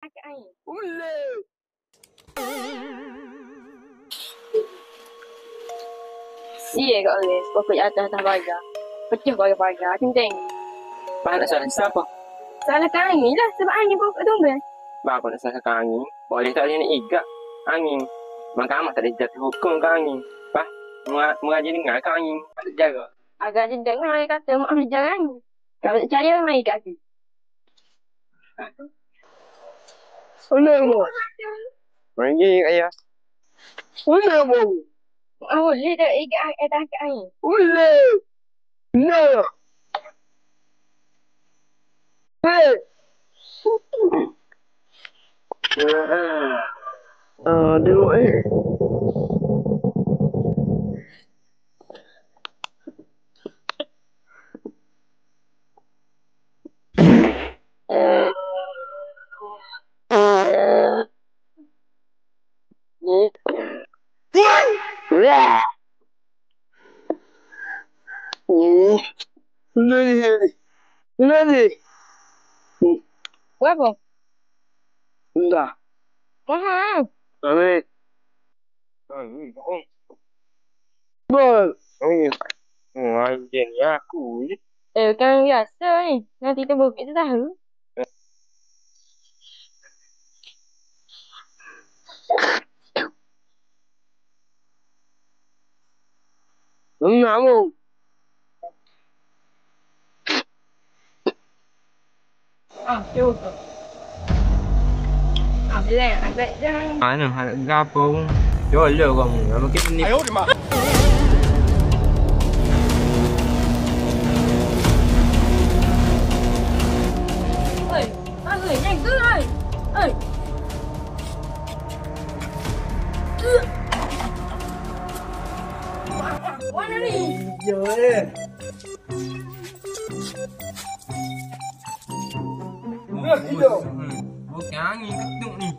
Pakai air. Boleh. Iya kat orang. Pokok atas pagar. Pecah pagar. Ting-ting. Bah nak salah siapa? Salahkan angin lah. Sebab angin pokok tumbuh. Bah aku nak salahkan angin. Boleh tak boleh nak ikat angin. Mahkamah tak ada jatuh hukum ke angin. Bah, mengaji dengar ke angin. Tak jaga. Agak je dengar dia kata mak mengejar angin. Kalau tak percaya memang ikat tu. Boleh mu. Pergi ayah. Boleh mu. Oh, boleh tak ikat atas angin? Boleh. No. Hey. Aduh Nanti. Berapa? Enggak. Mahal. Amin. Bol. Anjing aku ni. Kan biasa ni. Nanti tu bukit tu tahu. Enggak mu. Cuba. Boleh, agak jangan. Mana harap gabung. Jolok kamu. Mungkin ni. Ayo di mana? Ơi, người nhanh cứ ơi. Ơi. Mana ni? Jom. Bukan angin ketuk ni.